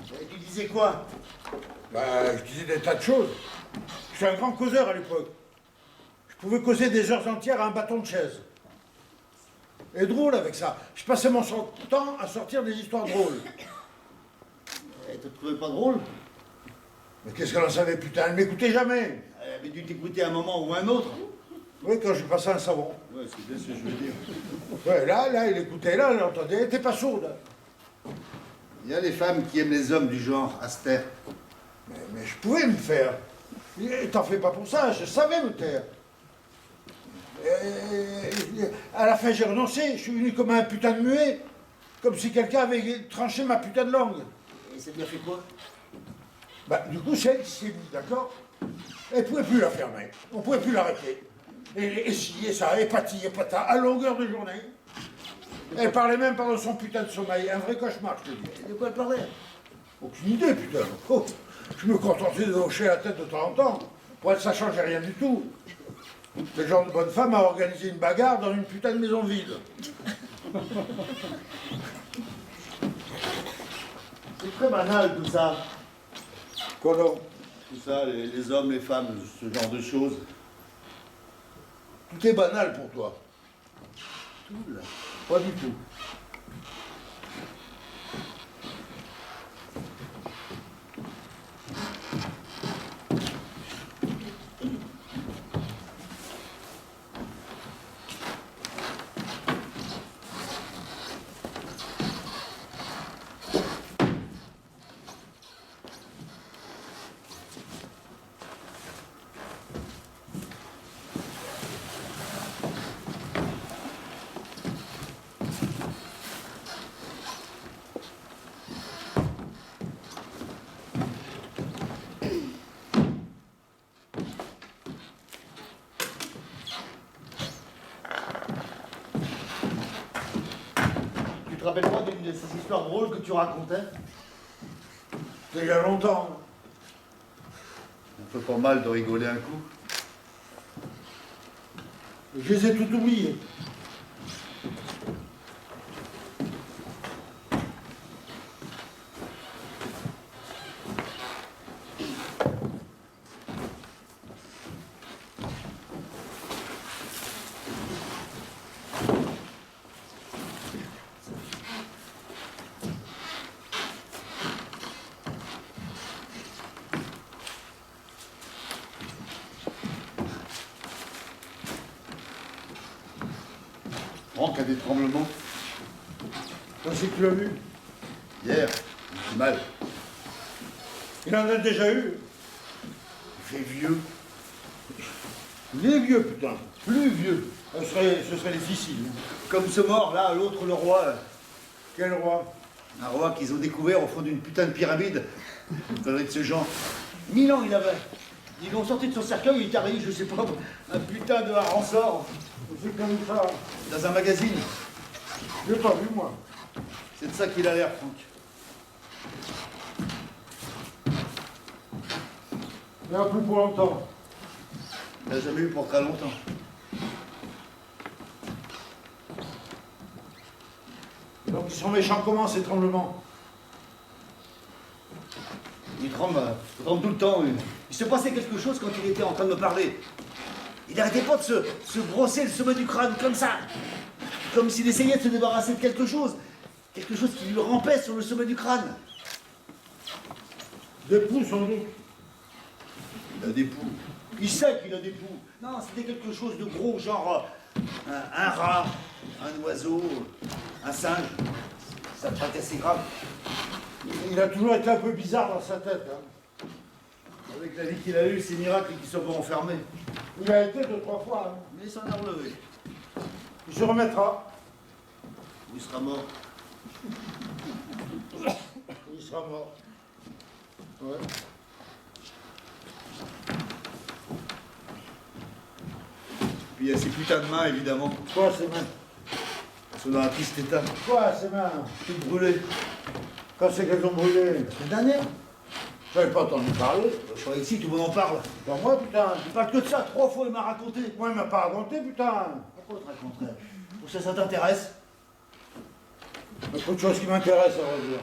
Speaker 2: Tu disais quoi?
Speaker 3: Bah, je disais des tas de choses. Je suis un grand causeur à l'époque. Je pouvais causer des heures entières à un bâton de chaise. Et drôle avec ça. Je passais mon temps à sortir des histoires drôles.
Speaker 2: Elle te trouvait pas drôle?
Speaker 3: Mais qu'est-ce qu'elle en savait, putain? Elle m'écoutait jamais.
Speaker 2: Elle avait dû t'écouter à un moment ou à un autre.
Speaker 3: Oui, quand je passais un savon.
Speaker 2: Ouais, c'est bien ce que je veux dire.
Speaker 3: Ouais, là, elle écoutait, là, elle entendait. Elle était pas sourde.
Speaker 2: Il y a des femmes qui aiment les hommes du genre, à se taire.
Speaker 3: Mais je pouvais me faire. Et t'en fais pas pour ça, je savais me taire. Et à la fin, j'ai renoncé. Je suis venu comme un putain de muet. Comme si quelqu'un avait tranché ma putain de langue.
Speaker 2: Et ça lui a fait quoi?
Speaker 3: Bah, du coup, c'est elle qui s'est mise, d'accord? Elle pouvait plus la fermer. On pouvait plus l'arrêter. Et ci, et ça, et pati, et pata, à longueur de journée. Elle parlait même pendant son putain de sommeil. Un vrai cauchemar, je te dis.
Speaker 2: De quoi elle parlait?
Speaker 3: Aucune idée, putain. Oh, je me contentais de hocher la tête de temps en temps. Pour elle, ça changeait rien du tout. C'est le genre de bonne femme à organiser une bagarre dans une putain de maison vide.
Speaker 2: C'est très banal tout ça.
Speaker 3: Quoi donc?
Speaker 2: Tout ça, les hommes, les femmes, ce genre de choses.
Speaker 3: Tout est banal pour toi.
Speaker 2: Tout là.
Speaker 3: Pas du tout.
Speaker 2: te rappelles pas d'une de ces histoires drôles que tu racontais?
Speaker 3: C'était il y a longtemps.
Speaker 2: Un peu pas mal de rigoler un coup.
Speaker 3: Je les ai tout oubliés.
Speaker 2: Franck a des tremblements.
Speaker 3: Quand c'est que tu l'as vu?
Speaker 2: Hier, il fait mal.
Speaker 3: Il en a déjà eu.
Speaker 2: Il fait vieux.
Speaker 3: Il est vieux, putain.
Speaker 2: Plus vieux.
Speaker 3: Ce serait les Siciles.
Speaker 2: Comme ce mort là, l'autre, le roi.
Speaker 3: Quel roi?
Speaker 2: Un roi qu'ils ont découvert au fond d'une putain de pyramide. Une connerie de ce genre. 1000 ans il avait. Ils l'ont sorti de son cercueil, il est arrivé, je sais pas, un putain de ressort
Speaker 3: C'est comme ça.
Speaker 2: dans un magazine.
Speaker 3: Je l'ai pas vu, moi.
Speaker 2: C'est de ça qu'il a l'air, Franck.
Speaker 3: Il n'y en a plus pour longtemps.
Speaker 2: Il l'a jamais eu pour très longtemps.
Speaker 3: Donc ils sont méchants comment, ces tremblements?
Speaker 2: Il tremble tout le temps. Il se passait quelque chose quand il était en train de me parler. Il n'arrêtait pas de se brosser le sommet du crâne comme ça. Comme s'il essayait de se débarrasser de quelque chose. Quelque chose qui lui rampait sur le sommet du crâne.
Speaker 3: Des poux, sans doute.
Speaker 2: Il a des poux. Il sait qu'il a des poux. Non, c'était quelque chose de gros, genre un rat, un oiseau, un singe. Ça me paraissait assez grave.
Speaker 3: Il a toujours été un peu bizarre dans sa tête. Hein.
Speaker 2: Avec la vie qu'il a eue, c'est miracle qu'il soit pas enfermé.
Speaker 3: Il a été 2-3 fois. Hein.
Speaker 2: Mais il s'en est relevé.
Speaker 3: Il se remettra.
Speaker 2: Il sera mort.
Speaker 3: Il sera mort. Ouais.
Speaker 2: Puis il y a ces putains de mains, évidemment.
Speaker 3: Quoi, ces mains?
Speaker 2: Elles sont dans un triste état.
Speaker 3: Quoi, ces mains?
Speaker 2: Toutes brûlées.
Speaker 3: Quand c'est qu'elles ont brûlé?
Speaker 2: C'est dernière.
Speaker 3: J'avais pas entendu parler.
Speaker 2: Je crois ici, tout le monde en parle.
Speaker 3: Pas moi, putain.
Speaker 2: Il parle que de ça, 3 fois il m'a raconté.
Speaker 3: Moi, il m'a pas raconté, putain.
Speaker 2: Pourquoi te raconterais? Pour ça t'intéresse?
Speaker 3: Il y a trop de choses qui m'intéressent, à vrai dire.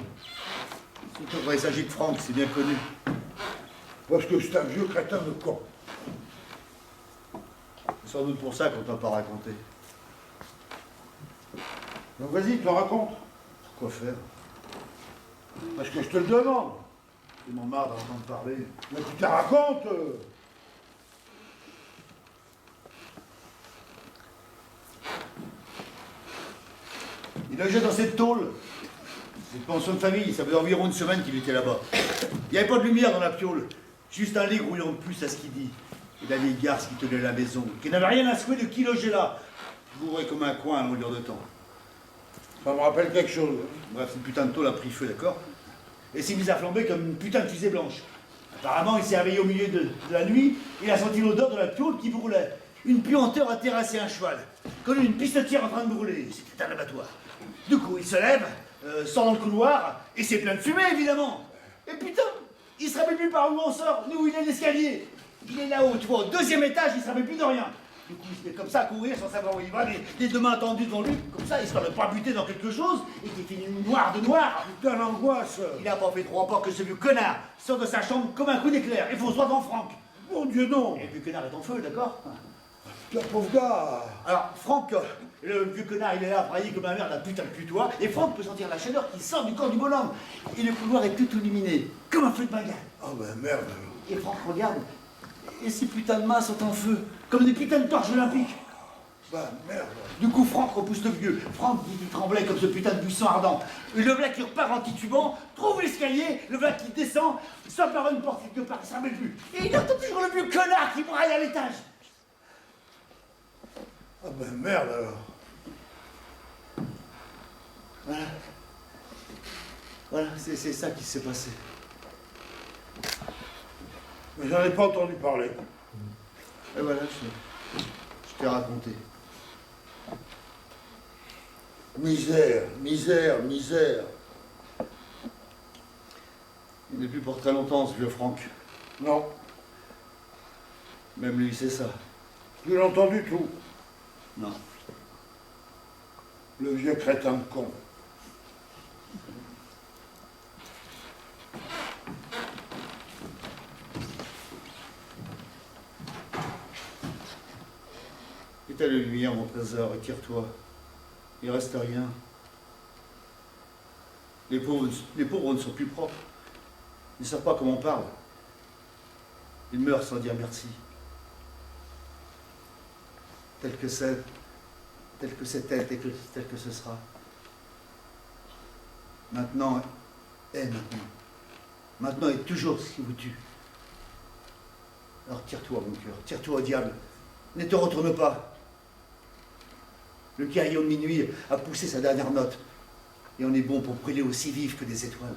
Speaker 2: Surtout quand il s'agit de Franck, c'est bien connu.
Speaker 3: Parce que c'est un vieux crétin de con.
Speaker 2: C'est sans doute pour ça qu'on t'a pas raconté.
Speaker 3: Donc vas-y, tu le racontes.
Speaker 2: Quoi faire?
Speaker 3: Parce que je te le demande.
Speaker 2: Je m'en marre d'entendre parler.
Speaker 3: Mais tu te la racontes.
Speaker 2: Il logeait dans cette tôle. C'est une pension de famille, ça faisait environ une semaine qu'il était là-bas. Il n'y avait pas de lumière dans la piole, juste un lit grouillant de puce à ce qu'il dit. Et la vieille garce qui tenait la maison, qui n'avait rien à secouer de qui logeait là. Bourré comme un coin à longueur de temps.
Speaker 3: Ça me rappelle quelque chose.
Speaker 2: Bref, cette putain de tôle a pris feu, d'accord? Et s'est mise à flamber comme une putain de fusée blanche. Apparemment, il s'est réveillé au milieu de la nuit, il a senti l'odeur de la piole qui brûlait. Une puanteur a terrassé un cheval, comme une pistetière en train de brûler. C'était un abattoir. Du coup, il se lève, sort dans le couloir, et c'est plein de fumée, évidemment. Et putain, il se rappelle plus par où on sort, ni où il est l'escalier. Il est là-haut, tu vois, au 2e étage, il se rappelle plus de rien. Du coup, il se met comme ça à courir sans savoir où il va, les 2 mains tendues devant lui, comme ça, histoire de pas buter dans quelque chose, et qui finit noir de noir.
Speaker 3: Putain, l'angoisse.
Speaker 2: Il a pas fait 3 pas que ce vieux connard sort de sa chambre comme un coup d'éclair, et fonce droit devant Franck.
Speaker 3: Mon Dieu, non.
Speaker 2: Et le vieux connard est en feu, d'accord?
Speaker 3: Putain, pauvre gars.
Speaker 2: Alors, Franck, le vieux connard, il est là, braillé comme un merde, un putain de putois, et Franck peut sentir la chaleur qui sort du corps du bonhomme. Et le couloir est tout illuminé, comme un feu de bengale.
Speaker 3: Oh ben merde.
Speaker 2: Et Franck regarde, et ces putains de mains sont en feu, comme des putains de torches olympiques.
Speaker 3: Bah merde.
Speaker 2: Du coup, Franck repousse le vieux. Franck dit qu'il tremblait comme ce putain de buisson ardent. Et le vlac qui repart en titubant, trouve l'escalier, le vlac qui descend, sort par une porte quelque part, il s'en met plus. Et il entend toujours le vieux connard qui braille à l'étage.
Speaker 3: Ah ben merde alors.
Speaker 2: Voilà. Voilà, c'est ça qui s'est passé.
Speaker 3: Mais j'en ai pas entendu parler.
Speaker 2: Et voilà, je t'ai raconté.
Speaker 3: Misère, misère, misère.
Speaker 2: Il n'est plus pour très longtemps, ce vieux Franck.
Speaker 3: Non,
Speaker 2: Même lui, c'est ça.
Speaker 3: plus longtemps du tout.
Speaker 2: Non.
Speaker 3: Le vieux crétin de con.
Speaker 2: Éteins les lumières, mon trésor, et tire-toi. Il reste rien. Les pauvres ne sont plus propres. Ils ne savent pas comment on parle. Ils meurent sans dire merci. Tel que c'est, tel que c'était, tel que ce sera. Maintenant est maintenant. Maintenant est toujours ce qui vous tue. Alors tire-toi, mon cœur, tire-toi au diable. Ne te retourne pas. Le carillon de minuit a poussé sa dernière note. Et on est bon pour brûler aussi vif que des étoiles.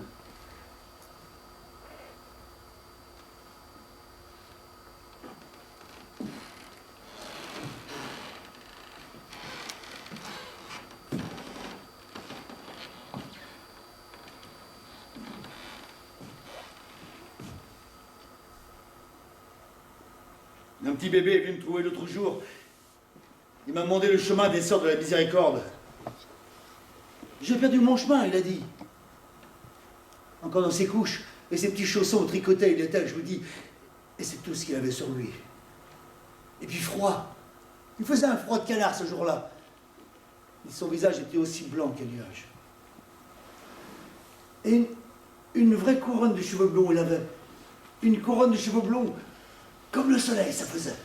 Speaker 2: Un petit bébé est venu me trouver l'autre jour. Il m'a demandé le chemin des sœurs de la miséricorde. J'ai perdu mon chemin, il a dit. Encore dans ses couches et ses petits chaussons tricotés, il était, je vous dis, et c'est tout ce qu'il avait sur lui. Et puis froid. Il faisait un froid de canard ce jour-là. Et son visage était aussi blanc qu'un nuage. Et une vraie couronne de cheveux blonds, il avait. Une couronne de cheveux blonds, comme le soleil, ça faisait.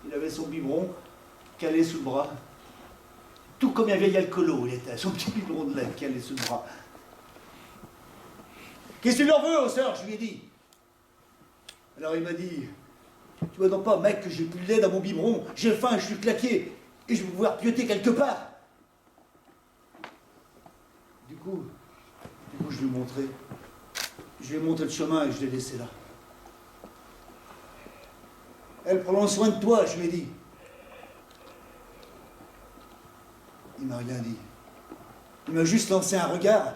Speaker 2: Il avait son biberon calé sous le bras. Tout comme un vieil alcoolo, il était. Son petit biberon de lait calé sous le bras. Qu'est-ce que tu leur veux, aux sœurs, je lui ai dit. Alors il m'a dit, tu vois donc pas, mec, que j'ai plus de lait dans mon biberon, j'ai faim, je suis claqué, et je vais pouvoir pioter quelque part. Du coup, je lui ai montré. Je lui ai montré le chemin et je l'ai laissé là. Elle prend soin de toi, je lui ai dit. Il m'a rien dit. Il m'a juste lancé un regard,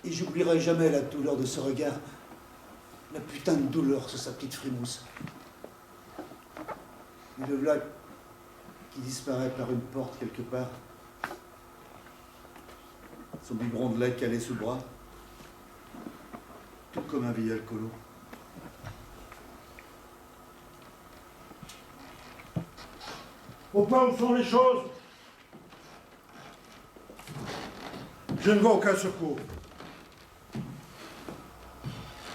Speaker 2: et j'oublierai jamais la douleur de ce regard. La putain de douleur sur sa petite frimousse. Et le voilà qui disparaît par une porte quelque part. Son biberon de lait calé sous le bras. Tout comme un vieil alcoolo.
Speaker 3: Au point où sont les choses, je ne vois aucun secours.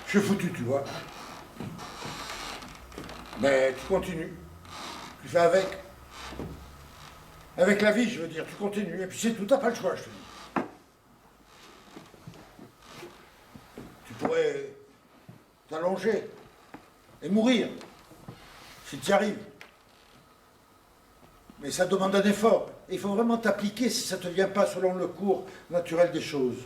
Speaker 3: Je suis foutu, tu vois. Mais tu continues. Tu fais avec. Avec la vie, je veux dire, tu continues. Et puis c'est tout, t'as pas le choix, je te dis. Tu pourrais t'allonger et mourir, si tu y arrives. Mais ça demande un effort. Et il faut vraiment t'appliquer si ça ne te vient pas selon le cours naturel des choses.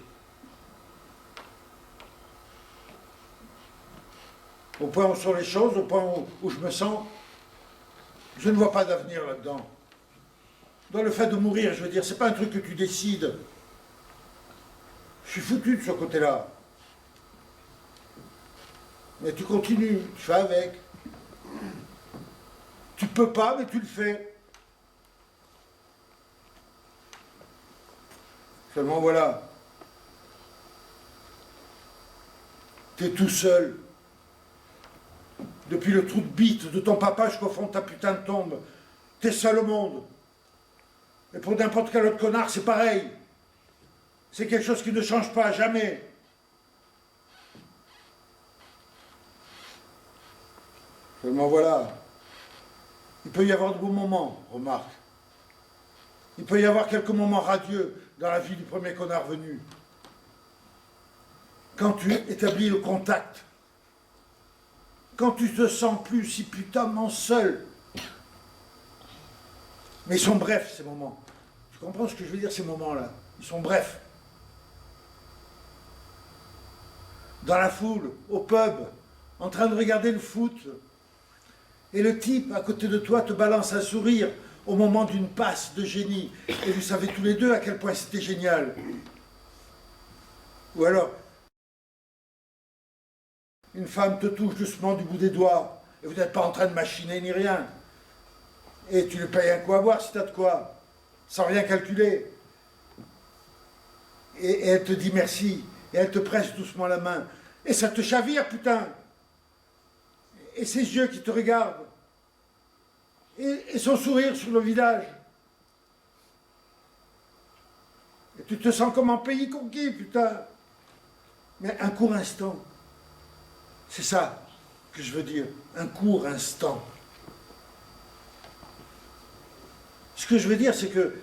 Speaker 3: Au point où sont les choses, au point où je me sens, je ne vois pas d'avenir là-dedans. Dans le fait de mourir, je veux dire, c'est pas un truc que tu décides. Je suis foutu de ce côté-là. Mais tu continues, tu fais avec. Tu peux pas, mais tu le fais. Seulement voilà, tu es tout seul. Depuis le trou de bite de ton papa jusqu'au fond de ta putain de tombe, t'es seul au monde. Et pour n'importe quel autre connard, c'est pareil. C'est quelque chose qui ne change pas, jamais. Seulement voilà, il peut y avoir de beaux moments, remarque. Il peut y avoir quelques moments radieux dans la vie du premier connard venu. Quand tu établis le contact, quand tu te sens plus si putamment seul. Mais ils sont brefs, ces moments. Tu comprends ce que je veux dire, ces moments-là? Ils sont brefs. Dans la foule, au pub, en train de regarder le foot, et le type à côté de toi te balance un sourire au moment d'une passe de génie. Et vous savez tous les deux à quel point c'était génial. Ou alors, une femme te touche doucement du bout des doigts, et vous n'êtes pas en train de machiner ni rien. Et tu lui payes un coup à boire si t'as de quoi, sans rien calculer. Et elle te dit merci, et elle te presse doucement la main. Et ça te chavire, putain. Et ses yeux qui te regardent. Et son sourire sur le visage. Et tu te sens comme en pays conquis, putain. Mais un court instant. C'est ça que je veux dire. Un court instant. Ce que je veux dire, c'est que...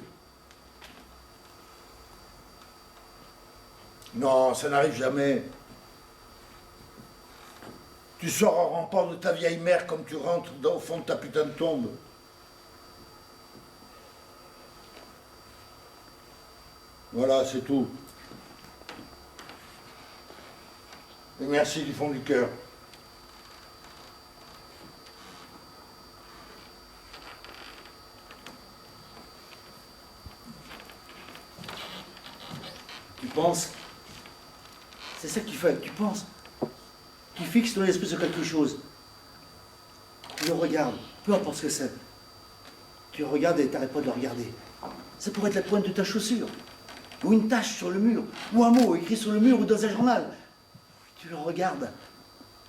Speaker 3: Non, ça n'arrive jamais. Tu sors en rampant de ta vieille mère comme tu rentres au fond de ta putain de tombe. Voilà, c'est tout. Et merci du fond du cœur.
Speaker 2: Tu penses? C'est ça qu'il fait, tu penses? Tu fixes ton esprit sur quelque chose. Tu le regardes, peu importe ce que c'est. Tu le regardes et tu n'arrêtes pas de le regarder. Ça pourrait être la pointe de ta chaussure, ou une tache sur le mur, ou un mot écrit sur le mur ou dans un journal. Tu le regardes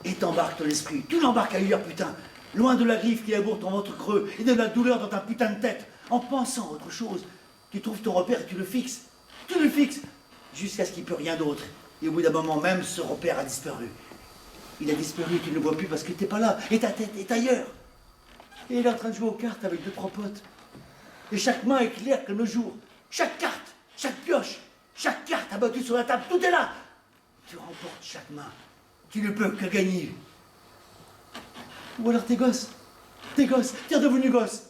Speaker 2: et t'embarques ton esprit. Tu l'embarques ailleurs, putain. Loin de la griffe qui laboure ton ventre creux et de la douleur dans ta putain de tête. En pensant à autre chose, tu trouves ton repère et tu le fixes. Tu le fixes jusqu'à ce qu'il n'y ait plus rien d'autre. Et au bout d'un moment même, ce repère a disparu. Il a disparu et tu ne le vois plus parce que tu n'es pas là. Et ta tête est ailleurs. Et il est en train de jouer aux cartes avec 2-3 potes. Et chaque main est claire comme le jour. Chaque carte, chaque pioche, chaque carte abattue sur la table, tout est là. Tu remportes chaque main. Tu ne peux que gagner. Ou alors tes gosses, t'es redevenu gosse.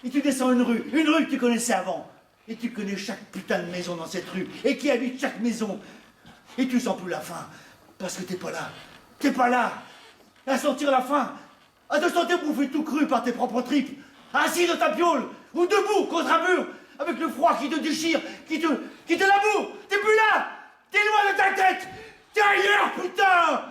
Speaker 2: Et tu descends une rue que tu connaissais avant. Et tu connais chaque putain de maison dans cette rue. Et qui habite chaque maison. Et tu sens plus la faim. Parce que t'es pas là. T'es pas là. À sentir la faim. À te sentir bouffer tout cru par tes propres tripes. Assis dans ta piole. Ou debout contre un mur. Avec le froid qui te déchire. Qui te laboure. T'es plus là. T'es loin de ta tête. T'es ailleurs, putain.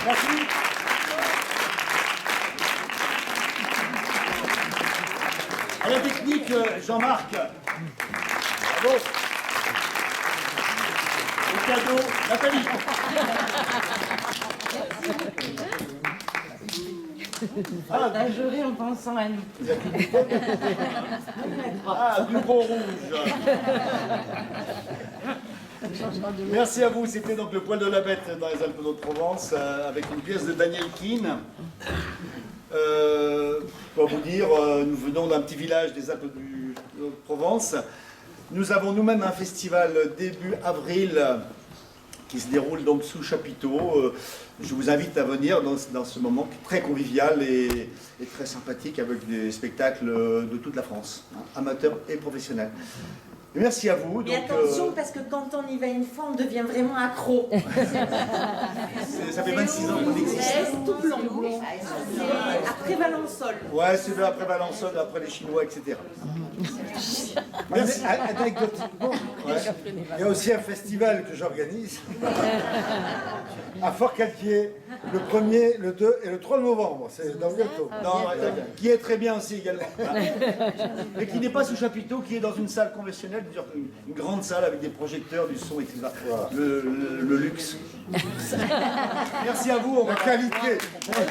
Speaker 2: Merci. À la technique, Jean-Marc. Bravo. Le cadeau, Nathalie.
Speaker 4: Un jury en pensant à nous.
Speaker 2: Ah, du beau rouge. Merci à vous, c'était donc le poil de la bête dans les Alpes d'Haute-Provence avec une pièce de Daniel Keane. Pour vous dire, nous venons d'un petit village des Alpes de Haute-Provence. Nous avons nous-mêmes un festival début avril qui se déroule donc sous chapiteau. Je vous invite à venir dans ce moment très convivial et très sympathique avec des spectacles de toute la France, hein, amateurs et professionnels. Et merci à vous.
Speaker 4: Et
Speaker 2: Donc,
Speaker 4: attention, parce que quand on y va une fois, on devient vraiment accro.
Speaker 2: ça fait 26 ans qu'on existe.
Speaker 4: C'est tout blanc. C'est après Valençol.
Speaker 2: Ouais, c'est là après Valençol, après les Chinois, etc.
Speaker 3: Merci. Anecdotiquement, il y a aussi un festival que j'organise à Fort-Calquier le 1er, le 2 et le 3 novembre. C'est dans bientôt.
Speaker 2: Non, qui est très bien aussi également. Mais qui n'est pas sous chapiteau, qui est dans une salle conventionnelle, une grande salle avec des projecteurs, du son, etc.
Speaker 3: Voilà.
Speaker 2: Le luxe. Merci à vous.
Speaker 3: La qualité.
Speaker 2: On va